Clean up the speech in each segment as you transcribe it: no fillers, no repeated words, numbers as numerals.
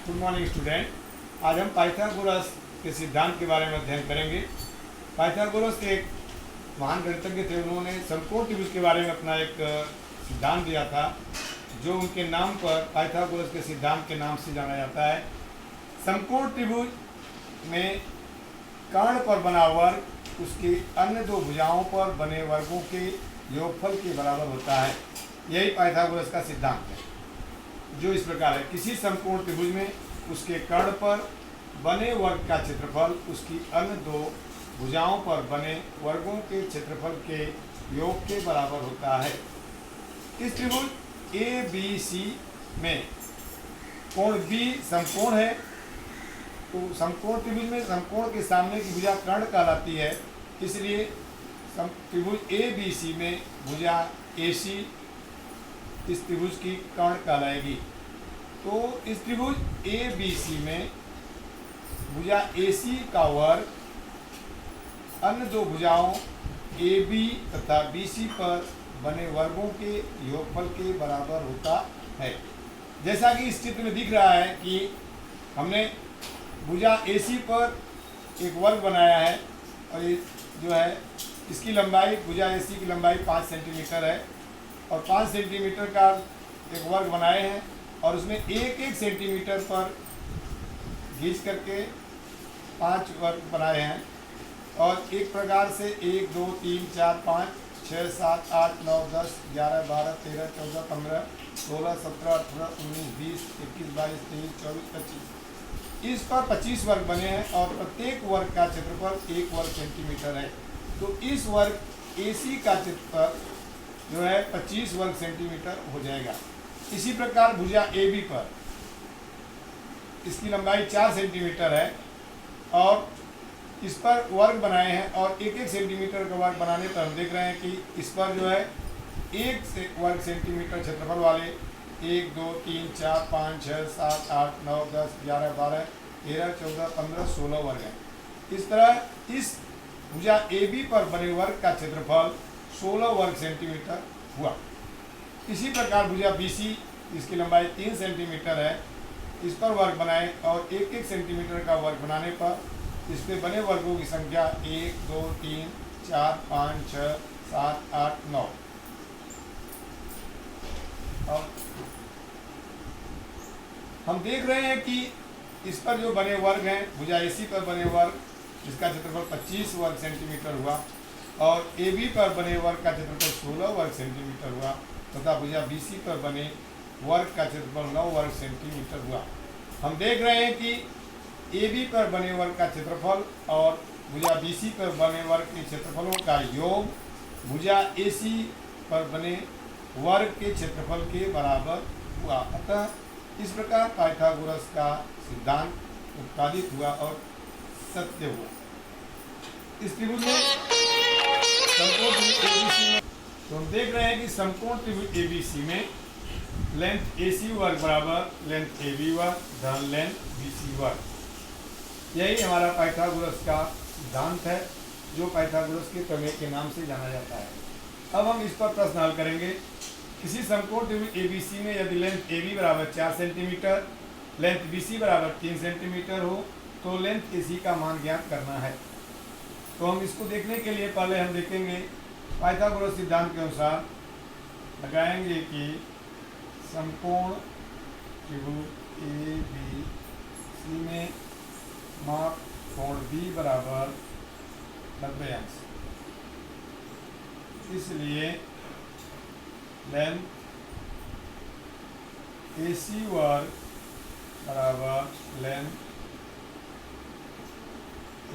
Good morning student. आज हम Pythagoras के सिद्धांत के बारे में अध्ययन करेंगे। पाइथागोरस के एक महान गणितज्ञ थे। उन्होंने समकोण त्रिभुज के बारे में अपना एक सिद्धांत दिया था, जो उनके नाम पर पाइथागोरस के सिद्धांत के नाम से जाना जाता है। समकोण त्रिभुज में कर्ण पर बना वर्ग उसकी अन्य दो भुजाओं पर बने वर्गों के योगफल के बराबर होता है। यही पाइथागोरस का सिद्धांत है, जो इस प्रकार है। किसी समकोण त्रिभुज में उसके कर्ण पर बने वर्ग का क्षेत्रफल उसकी अन्य दो भुजाओं पर बने वर्गों के क्षेत्रफल के योग के बराबर होता है। इस त्रिभुज ए बी सी में कोण बी समकोण है, तो समकोण त्रिभुज में समकोण के सामने की भुजा कर्ण कहलाती है। इसलिए त्रिभुज ए बी सी में भुजा ए सी इस त्रिभुज की कर्ण कहलाएगी। तो इस त्रिभुज ए बी सी में भुजा ए सी का वर्ग अन्य दो भुजाओं ए बी तथा बी सी पर बने वर्गों के योगफल के बराबर होता है। जैसा कि इस चित्र में दिख रहा है कि हमने भुजा ए सी पर एक वर्ग बनाया है, और ये जो है इसकी लंबाई, भुजा ए सी की लंबाई 5 सेंटीमीटर है, और 5 सेंटीमीटर का एक वर्ग बनाए हैं, और उसमें एक एक सेंटीमीटर पर खींच करके 5 वर्ग बनाए हैं। और एक प्रकार से 1 2 3 4 5 6 7 8 9 10 11 12 13 14 15 16 17 18 19 20 21 22 23 24 25 इस पर 25 वर्ग बने हैं, और प्रत्येक वर्ग का क्षेत्रफल 1 वर्ग सेंटीमीटर है। तो इस वर्ग ए सी का क्षेत्रफल जो है 25 वर्ग सेंटीमीटर हो जाएगा। इसी प्रकार भुजा ए बी पर इसकी लंबाई 4 सेंटीमीटर है, और इस पर वर्ग बनाए हैं, और एक एक सेंटीमीटर का वर्ग बनाने पर हम देख रहे हैं कि इस पर जो है 1 वर्ग सेंटीमीटर क्षेत्रफल वाले 1 2 3 4 5 6 7 8 9 10 11 12 13 14 15 16 वर्ग हैं। इस तरह इस भुजा ए बी पर बने वर्ग का क्षेत्रफल 16 वर्ग सेंटीमीटर हुआ। इसी प्रकार भुजा बी सी, इसकी लंबाई 3 सेंटीमीटर है, इस पर वर्ग बनाए, और एक एक सेंटीमीटर का वर्ग बनाने पर इस पे बने वर्गों की संख्या 1 2 3 4 5 6 7 8 9। और हम देख रहे हैं कि इस पर जो बने वर्ग हैं, भुजा ए सी पर बने वर्ग जिसका क्षेत्रफल 25 वर्ग सेंटीमीटर हुआ, और ए बी पर बने वर्ग का क्षेत्रफल 16 वर्ग सेंटीमीटर हुआ, तथा भुजा बी सी पर बने वर्ग का क्षेत्रफल 9 वर्ग सेंटीमीटर हुआ। हम देख रहे हैं कि ए बी पर बने वर्ग का क्षेत्रफल और भुजा बी सी पर बने वर्ग के क्षेत्रफलों का योग भुजा ए सी पर बने वर्ग के क्षेत्रफल के बराबर हुआ। अतः इस प्रकार पाइथागोरस का सिद्धांत उत्पादित हुआ और सत्य हुआ। इस त्रिभुज में समकोण त्रिभुज एबीसी में तो हम देख रहे हैं कि समकोण त्रिभुज एबीसी में लेंथ ए सी वर्ग बराबर लेंथ ए बी वर्ग धन लेंथ बी सी वर्ग। यही हमारा पाइथागोरस का सिद्धांत है, जो पाइथागोरस के प्रमेय के नाम से जाना जाता है। अब हम इस पर प्रश्न हल करेंगे। किसी समकोण त्रिभुज एबीसी में यदि लेंथ ए बी बराबर 4 सेंटीमीटर, लेंथ बी सी बराबर 3 सेंटीमीटर हो, तो लेंथ ए सी का मान ज्ञात करना है। तो हम इसको देखने के लिए पहले हम देखेंगे पाइथागोरस सिद्धांत के अनुसार लगाएंगे कि समकोण त्रिभुज ए बी सी में माप कोण बी बराबर 90 अंश, इसलिए लेंथ ए सी वर्ग बराबर लेंथ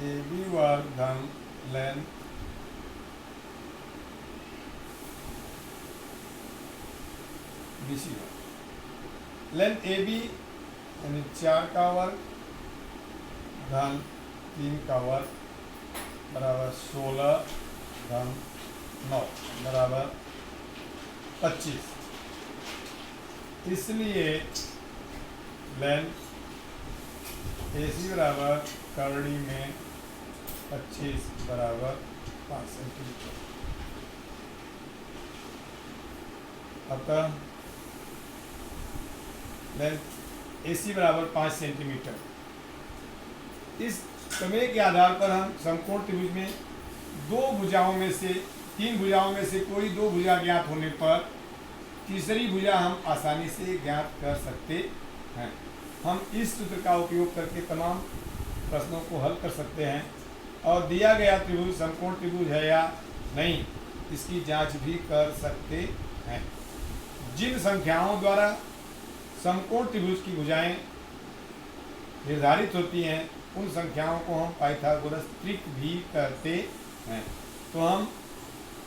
ए बी वर्ग धन लेंथ बी सी वर्ग। लेंथ ए बी यानी 4 का वर्ग धन 3 का वर्ग बराबर 16 धन 9 बराबर 25। इसलिए लेंथ ए सी बराबर करड़ी में 25 बराबर 5 सेंटीमीटर। अतः लेंथ AC बराबर 5 सेंटीमीटर। इस प्रमेय के आधार पर हम समकोण त्रिभुज में तीन भुजाओं में से कोई दो भुजा ज्ञात होने पर तीसरी भुजा हम आसानी से ज्ञात कर सकते हैं। हम इस सूत्र का उपयोग करके तमाम प्रश्नों को हल कर सकते हैं और दिया गया त्रिभुज समकोण त्रिभुज है या नहीं इसकी जांच भी कर सकते हैं। जिन संख्याओं द्वारा समकोण त्रिभुज की भुजाएं निर्धारित होती हैं उन संख्याओं को हम पाइथागोरस ट्रिक भी कहते हैं। तो हम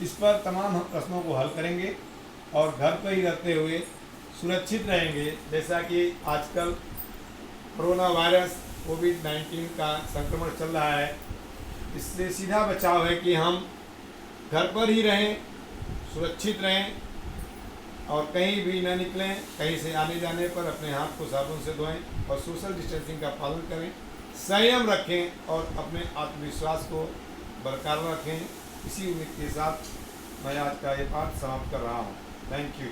इस पर तमाम हम प्रश्नों को हल करेंगे और घर पर ही रहते हुए सुरक्षित रहेंगे। जैसा कि आजकल कोरोना वायरस कोविड-19 का संक्रमण चल रहा है, इससे सीधा बचाव है कि हम घर पर ही रहें, सुरक्षित रहें और कहीं भी न निकलें। कहीं से आने जाने पर अपने हाथ को साबुन से धोएं और सोशल डिस्टेंसिंग का पालन करें, संयम रखें और अपने आत्मविश्वास को बरकरार रखें। इसी उम्मीद के साथ मैं आज का ये पाठ समाप्त कर रहा हूँ। Thank you.